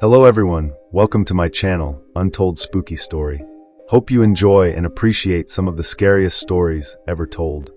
Hello everyone, welcome to my channel, Untold Spooky Story. Hope you enjoy and appreciate some of the scariest stories ever told.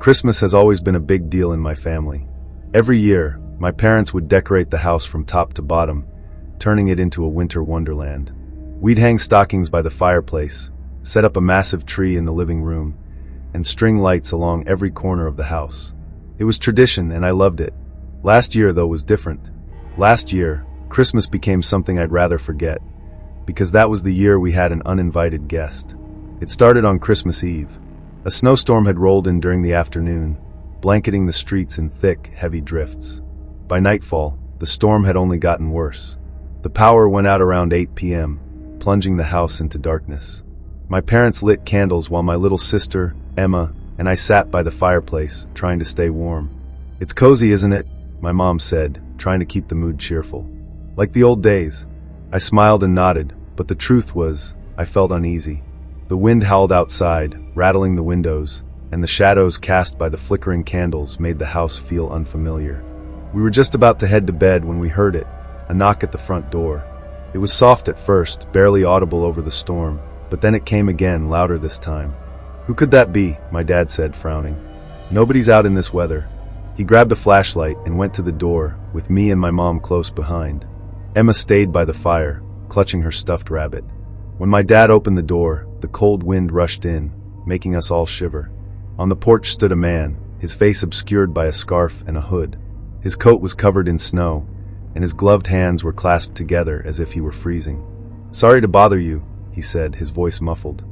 Christmas has always been a big deal in my family. Every year, my parents would decorate the house from top to bottom, turning it into a winter wonderland. We'd hang stockings by the fireplace, set up a massive tree in the living room, and string lights along every corner of the house. It was tradition and I loved it. Last year, though, was different. Last year, Christmas became something I'd rather forget, because that was the year we had an uninvited guest. It started on Christmas Eve. A snowstorm had rolled in during the afternoon, blanketing the streets in thick, heavy drifts. By nightfall, the storm had only gotten worse. The power went out around 8 p.m., plunging the house into darkness. My parents lit candles while my little sister, Emma, and I sat by the fireplace, trying to stay warm. "It's cozy, isn't it?" my mom said, trying to keep the mood cheerful. "Like the old days." I smiled and nodded, but the truth was, I felt uneasy. The wind howled outside, rattling the windows, and the shadows cast by the flickering candles made the house feel unfamiliar. We were just about to head to bed when we heard it, a knock at the front door. It was soft at first, barely audible over the storm, but then it came again, louder this time. "Who could that be?" my dad said, frowning. "Nobody's out in this weather." He grabbed a flashlight and went to the door, with me and my mom close behind. Emma stayed by the fire, clutching her stuffed rabbit. When my dad opened the door, the cold wind rushed in, making us all shiver. On the porch stood a man, his face obscured by a scarf and a hood. His coat was covered in snow, and his gloved hands were clasped together as if he were freezing. "Sorry to bother you," he said, his voice muffled.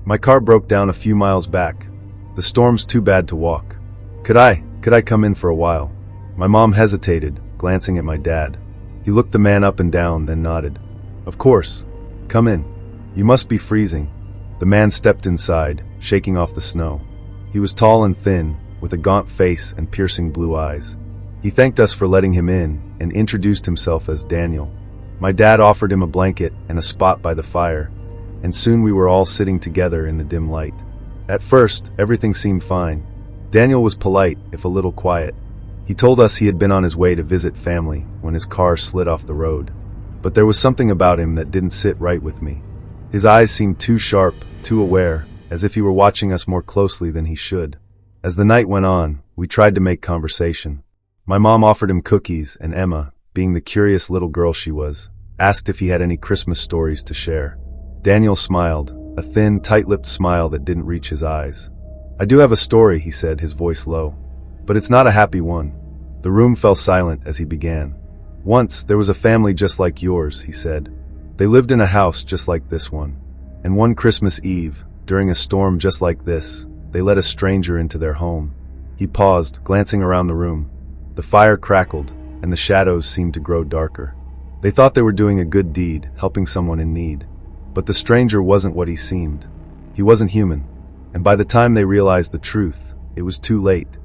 "My car broke down a few miles back. The storm's too bad to walk. Could I come in for a while?" My mom hesitated, glancing at my dad. He looked the man up and down, then nodded. "Of course. Come in. You must be freezing." The man stepped inside, shaking off the snow. He was tall and thin, with a gaunt face and piercing blue eyes. He thanked us for letting him in and introduced himself as Daniel. My dad offered him a blanket and a spot by the fire, and soon we were all sitting together in the dim light. At first, everything seemed fine. Daniel was polite, if a little quiet. He told us he had been on his way to visit family when his car slid off the road. But there was something about him that didn't sit right with me. His eyes seemed too sharp, too aware, as if he were watching us more closely than he should. As the night went on, we tried to make conversation. My mom offered him cookies, and Emma, being the curious little girl she was, asked if he had any Christmas stories to share. Daniel smiled, a thin, tight-lipped smile that didn't reach his eyes. "I do have a story," he said, his voice low. "But it's not a happy one." The room fell silent as he began. "Once, there was a family just like yours," he said. "They lived in a house just like this one. And one Christmas Eve, during a storm just like this, they let a stranger into their home." He paused, glancing around the room. The fire crackled, and the shadows seemed to grow darker. They thought they were doing a good deed, helping someone in need. But the stranger wasn't what he seemed. He wasn't human. And by the time they realized the truth, it was too late.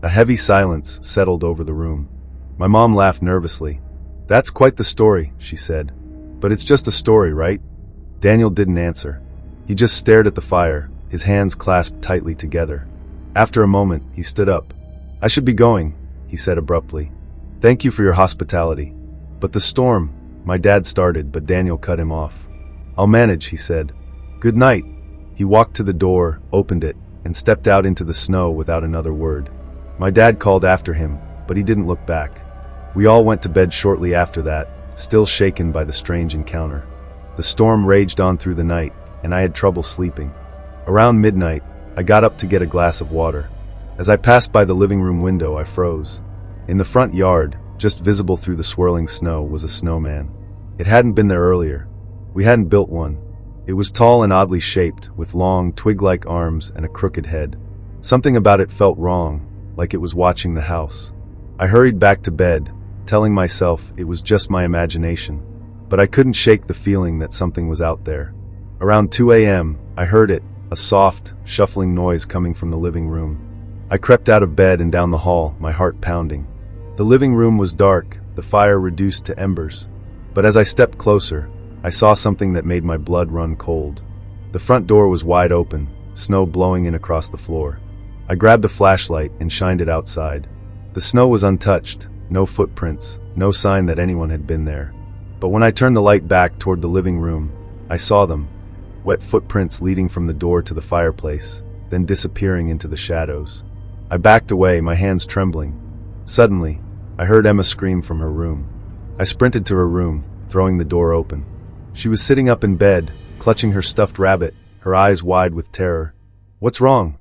A heavy silence settled over the room. My mom laughed nervously. "That's quite the story," she said. "But it's just a story, right?" Daniel didn't answer. He just stared at the fire, his hands clasped tightly together. After a moment, he stood up. "I should be going," he said abruptly. "Thank you for your hospitality." "But the storm," my dad started, but Daniel cut him off. "I'll manage," he said. "Good night." He walked to the door, opened it, and stepped out into the snow without another word. My dad called after him, but he didn't look back. We all went to bed shortly after that, still shaken by the strange encounter. The storm raged on through the night, and I had trouble sleeping. Around midnight, I got up to get a glass of water. As I passed by the living room window, I froze. In the front yard, just visible through the swirling snow, was a snowman. It hadn't been there earlier. We hadn't built one. It was tall and oddly shaped, with long, twig-like arms and a crooked head. Something about it felt wrong, like it was watching the house. I hurried back to bed, telling myself it was just my imagination. But I couldn't shake the feeling that something was out there. Around 2 a.m., I heard it, a soft, shuffling noise coming from the living room. I crept out of bed and down the hall, my heart pounding. The living room was dark, the fire reduced to embers. But as I stepped closer, I saw something that made my blood run cold. The front door was wide open, snow blowing in across the floor. I grabbed a flashlight and shined it outside. The snow was untouched, no footprints, no sign that anyone had been there. But when I turned the light back toward the living room, I saw them, wet footprints leading from the door to the fireplace, then disappearing into the shadows. I backed away, my hands trembling. Suddenly, I heard Emma scream from her room. I sprinted to her room, throwing the door open. She was sitting up in bed, clutching her stuffed rabbit, her eyes wide with terror. "What's wrong?"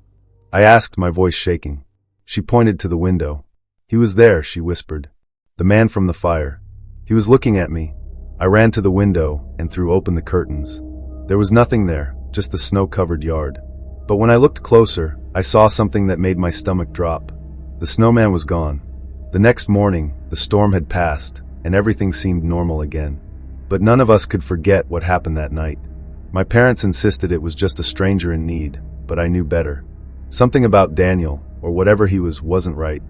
I asked, my voice shaking. She pointed to the window. "He was there," she whispered. "The man from the fire. He was looking at me." I ran to the window and threw open the curtains. There was nothing there, just the snow-covered yard. But when I looked closer, I saw something that made my stomach drop. The snowman was gone. The next morning, the storm had passed, and everything seemed normal again. But none of us could forget what happened that night. My parents insisted it was just a stranger in need, but I knew better. Something about Daniel, or whatever he was, wasn't right.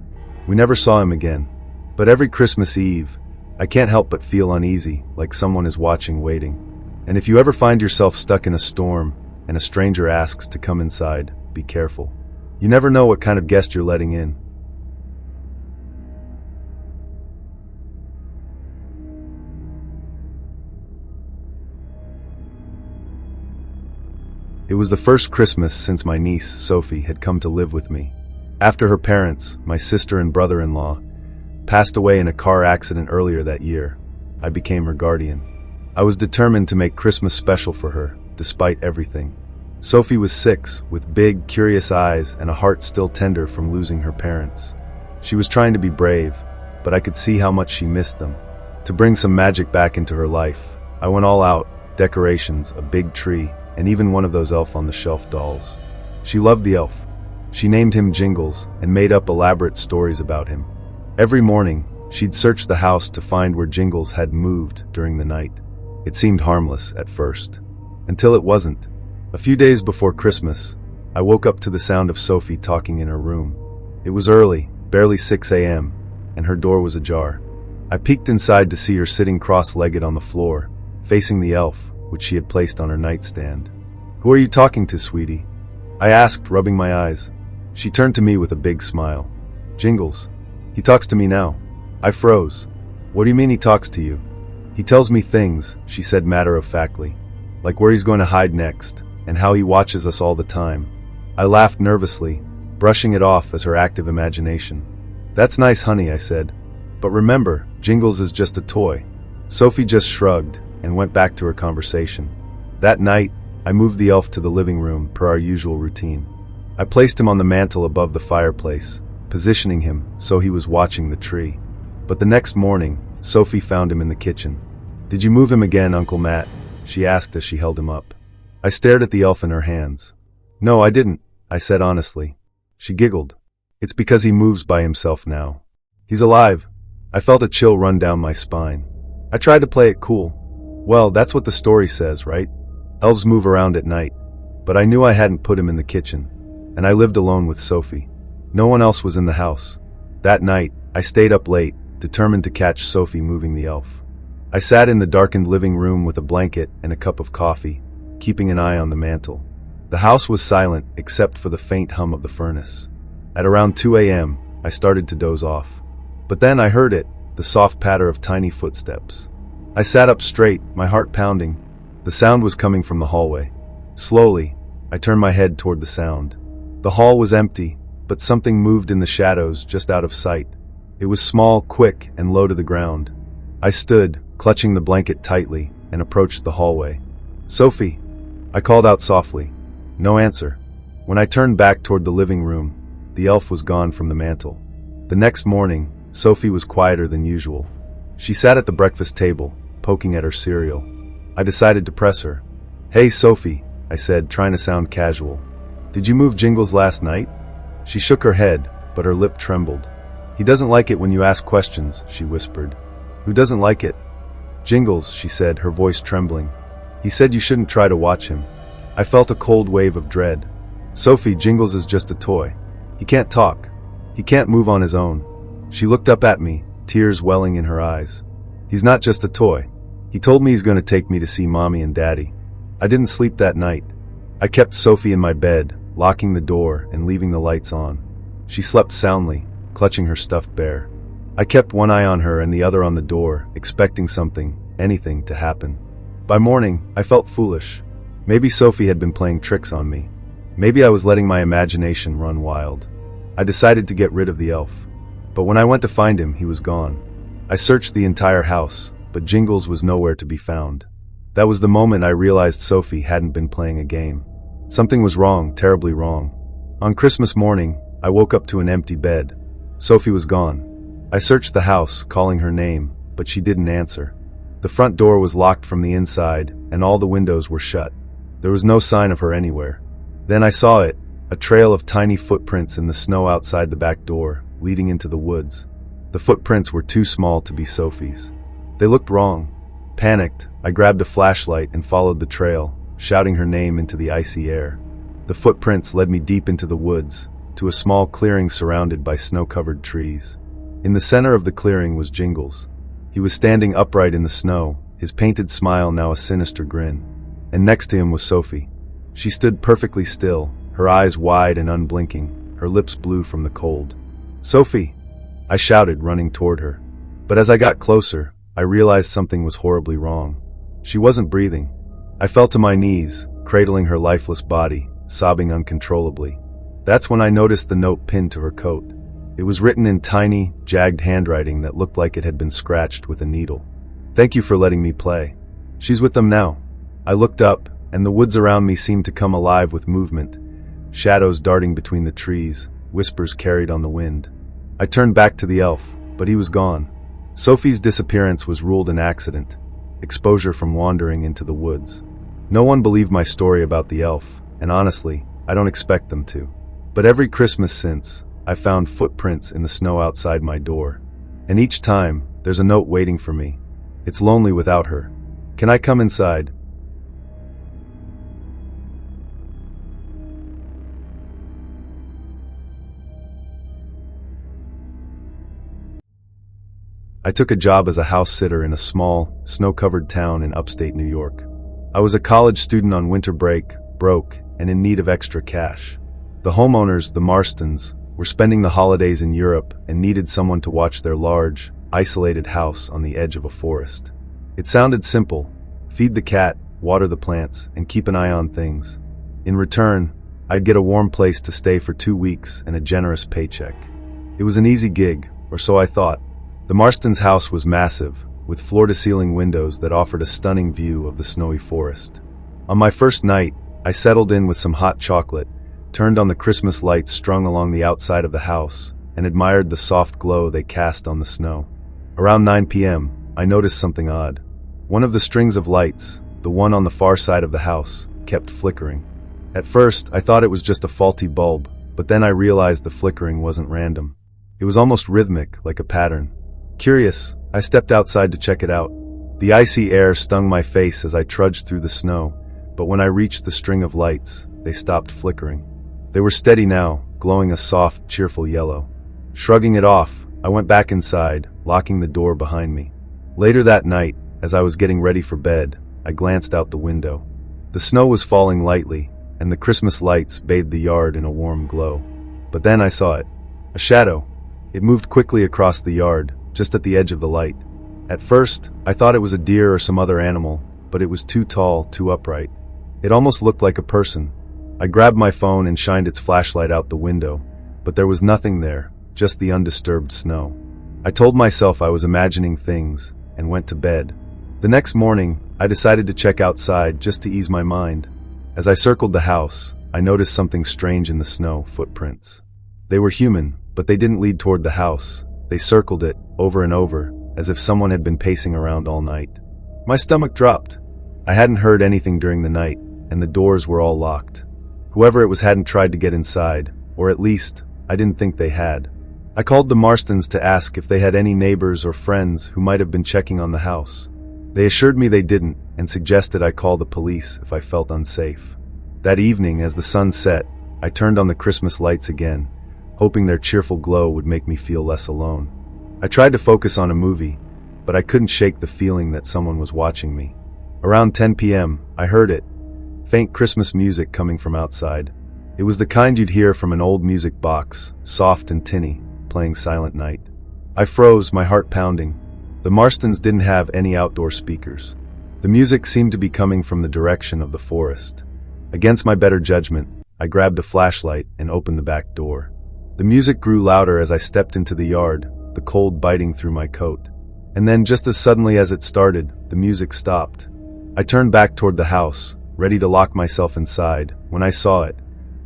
We never saw him again. But every Christmas Eve, I can't help but feel uneasy, like someone is watching, waiting. And if you ever find yourself stuck in a storm, and a stranger asks to come inside, be careful. You never know what kind of guest you're letting in. It was the first Christmas since my niece, Sophie, had come to live with me. After her parents, my sister and brother-in-law, passed away in a car accident earlier that year, I became her guardian. I was determined to make Christmas special for her, despite everything. Sophie was 6, with big, curious eyes and a heart still tender from losing her parents. She was trying to be brave, but I could see how much she missed them. To bring some magic back into her life, I went all out: decorations, a big tree, and even one of those elf-on-the-shelf dolls. She loved the elf. She named him Jingles and made up elaborate stories about him. Every morning, she'd search the house to find where Jingles had moved during the night. It seemed harmless at first, until it wasn't. A few days before Christmas, I woke up to the sound of Sophie talking in her room. It was early, barely 6 a.m., and her door was ajar. I peeked inside to see her sitting cross-legged on the floor, facing the elf, which she had placed on her nightstand. "Who are you talking to, sweetie?" I asked, rubbing my eyes. She turned to me with a big smile. "Jingles. He talks to me now." I froze. "What do you mean he talks to you?" "He tells me things," she said matter-of-factly, "like where he's going to hide next, and how he watches us all the time." I laughed nervously, brushing it off as her active imagination. "That's nice, honey," I said. "But remember, Jingles is just a toy." Sophie just shrugged and went back to her conversation. That night, I moved the elf to the living room per our usual routine. I placed him on the mantel above the fireplace, positioning him so he was watching the tree. But the next morning, Sophie found him in the kitchen. "Did you move him again, Uncle Matt?" she asked as she held him up. I stared at the elf in her hands. "No, I didn't," I said honestly. She giggled. "It's because he moves by himself now. He's alive." I felt a chill run down my spine. I tried to play it cool. "Well, that's what the story says, right? Elves move around at night." But I knew I hadn't put him in the kitchen, and I lived alone with Sophie. No one else was in the house. That night, I stayed up late, determined to catch Sophie moving the elf. I sat in the darkened living room with a blanket and a cup of coffee, keeping an eye on the mantel. The house was silent except for the faint hum of the furnace. At around 2 a.m., I started to doze off. But then I heard it, the soft patter of tiny footsteps. I sat up straight, my heart pounding. The sound was coming from the hallway. Slowly, I turned my head toward the sound. The hall was empty, but something moved in the shadows just out of sight. It was small, quick, and low to the ground. I stood, clutching the blanket tightly, and approached the hallway. "Sophie!" I called out softly. No answer. When I turned back toward the living room, the elf was gone from the mantel. The next morning, Sophie was quieter than usual. She sat at the breakfast table, poking at her cereal. I decided to press her. "Hey, Sophie," I said, trying to sound casual. "Did you move Jingles last night?" She shook her head, but her lip trembled. "He doesn't like it when you ask questions," she whispered. "Who doesn't like it?" "Jingles," she said, her voice trembling. "He said you shouldn't try to watch him." I felt a cold wave of dread. "Sophie, Jingles is just a toy. He can't talk. He can't move on his own." She looked up at me, tears welling in her eyes. He's not just a toy. He told me he's going to take me to see Mommy and Daddy. I didn't sleep that night. I kept Sophie in my bed, locking the door and leaving the lights on. She slept soundly, clutching her stuffed bear. I kept one eye on her and the other on the door, expecting something, anything, to happen. By morning, I felt foolish. Maybe Sophie had been playing tricks on me. Maybe I was letting my imagination run wild. I decided to get rid of the elf. But when I went to find him, he was gone. I searched the entire house, but Jingles was nowhere to be found. That was the moment I realized Sophie hadn't been playing a game. Something was wrong, terribly wrong. On Christmas morning, I woke up to an empty bed. Sophie was gone. I searched the house, calling her name, but she didn't answer. The front door was locked from the inside, and all the windows were shut. There was no sign of her anywhere. Then I saw it, a trail of tiny footprints in the snow outside the back door, leading into the woods. The footprints were too small to be Sophie's. They looked wrong. Panicked, I grabbed a flashlight and followed the trail, shouting her name into the icy air. The footprints led me deep into the woods, to a small clearing surrounded by snow-covered trees. In the center of the clearing was Jingles. He was standing upright in the snow, his painted smile now a sinister grin. And next to him was Sophie. She stood perfectly still, her eyes wide and unblinking, her lips blue from the cold. "Sophie!" I shouted, running toward her. But as I got closer, I realized something was horribly wrong. She wasn't breathing. I fell to my knees, cradling her lifeless body, sobbing uncontrollably. That's when I noticed the note pinned to her coat. It was written in tiny, jagged handwriting that looked like it had been scratched with a needle. "Thank you for letting me play. She's with them now." I looked up, and the woods around me seemed to come alive with movement, shadows darting between the trees, whispers carried on the wind. I turned back to the elf, but he was gone. Sophie's disappearance was ruled an accident, exposure from wandering into the woods. No one believed my story about the elf, and honestly, I don't expect them to. But every Christmas since, I found footprints in the snow outside my door. And each time, there's a note waiting for me. It's lonely without her. Can I come inside? I took a job as a house sitter in a small, snow-covered town in upstate New York. I was a college student on winter break, broke, and in need of extra cash. The homeowners, the Marstons, were spending the holidays in Europe and needed someone to watch their large, isolated house on the edge of a forest. It sounded simple: feed the cat, water the plants, and keep an eye on things. In return, I'd get a warm place to stay for 2 weeks and a generous paycheck. It was an easy gig, or so I thought. The Marstons' house was massive, with floor-to-ceiling windows that offered a stunning view of the snowy forest. On my first night, I settled in with some hot chocolate, turned on the Christmas lights strung along the outside of the house, and admired the soft glow they cast on the snow. Around 9 p.m., I noticed something odd. One of the strings of lights, the one on the far side of the house, kept flickering. At first, I thought it was just a faulty bulb, but then I realized the flickering wasn't random. It was almost rhythmic, like a pattern. Curious, I stepped outside to check it out. The icy air stung my face as I trudged through the snow, but when I reached the string of lights, they stopped flickering. They were steady now, glowing a soft, cheerful yellow. Shrugging it off, I went back inside, locking the door behind me. Later that night, as I was getting ready for bed, I glanced out the window. The snow was falling lightly, and the Christmas lights bathed the yard in a warm glow. But then I saw it. A shadow. It moved quickly across the yard, just at the edge of the light. At first, I thought it was a deer or some other animal, but it was too tall, too upright. It almost looked like a person. I grabbed my phone and shined its flashlight out the window, but there was nothing there, just the undisturbed snow. I told myself I was imagining things, and went to bed. The next morning, I decided to check outside just to ease my mind. As I circled the house, I noticed something strange in the snow: footprints. They were human, but they didn't lead toward the house. They circled it, over and over, as if someone had been pacing around all night. My stomach dropped. I hadn't heard anything during the night, and the doors were all locked. Whoever it was hadn't tried to get inside, or at least, I didn't think they had. I called the Marstons to ask if they had any neighbors or friends who might have been checking on the house. They assured me they didn't, and suggested I call the police if I felt unsafe. That evening, as the sun set, I turned on the Christmas lights again, hoping their cheerful glow would make me feel less alone. I tried to focus on a movie, but I couldn't shake the feeling that someone was watching me. Around 10 p.m., I heard it. Faint Christmas music coming from outside. It was the kind you'd hear from an old music box, soft and tinny, playing Silent Night. I froze, my heart pounding. The Marstons didn't have any outdoor speakers. The music seemed to be coming from the direction of the forest. Against my better judgment, I grabbed a flashlight and opened the back door. The music grew louder as I stepped into the yard, the cold biting through my coat. And then, just as suddenly as it started, the music stopped. I turned back toward the house, ready to lock myself inside, when I saw it,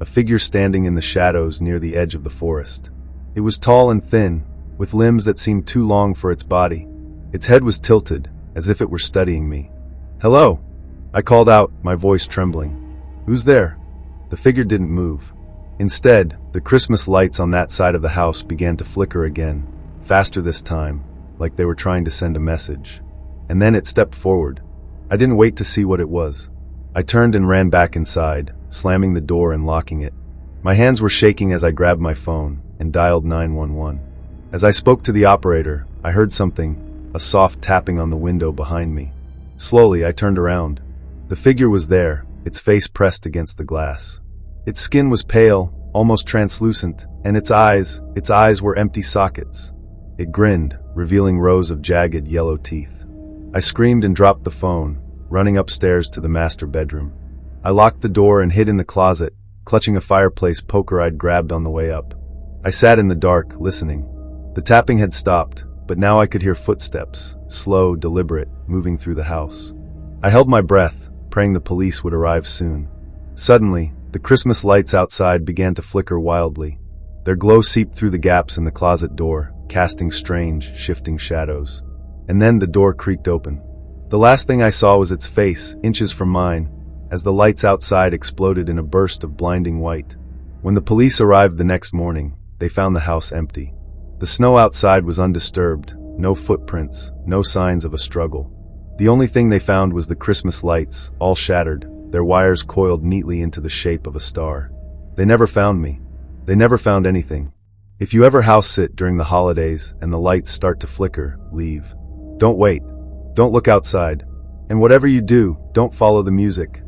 a figure standing in the shadows near the edge of the forest. It was tall and thin, with limbs that seemed too long for its body. Its head was tilted, as if it were studying me. "Hello!" I called out, my voice trembling. "Who's there?" The figure didn't move. Instead, the Christmas lights on that side of the house began to flicker again, faster this time, like they were trying to send a message. And then it stepped forward. I didn't wait to see what it was. I turned and ran back inside, slamming the door and locking it. My hands were shaking as I grabbed my phone and dialed 911. As I spoke to the operator, I heard something, a soft tapping on the window behind me. Slowly, I turned around. The figure was there, its face pressed against the glass. Its skin was pale, almost translucent, and its eyes were empty sockets. It grinned, revealing rows of jagged yellow teeth. I screamed and dropped the phone, running upstairs to the master bedroom. I locked the door and hid in the closet, clutching a fireplace poker I'd grabbed on the way up. I sat in the dark, listening. The tapping had stopped, but now I could hear footsteps, slow, deliberate, moving through the house. I held my breath, praying the police would arrive soon. Suddenly, the Christmas lights outside began to flicker wildly. Their glow seeped through the gaps in the closet door, casting strange, shifting shadows. And then the door creaked open. The last thing I saw was its face, inches from mine, as the lights outside exploded in a burst of blinding white. When the police arrived the next morning, they found the house empty. The snow outside was undisturbed, no footprints, no signs of a struggle. The only thing they found was the Christmas lights, all shattered, their wires coiled neatly into the shape of a star. They never found me. They never found anything. If you ever house sit during the holidays and the lights start to flicker, leave. Don't wait. Don't look outside. And whatever you do, don't follow the music.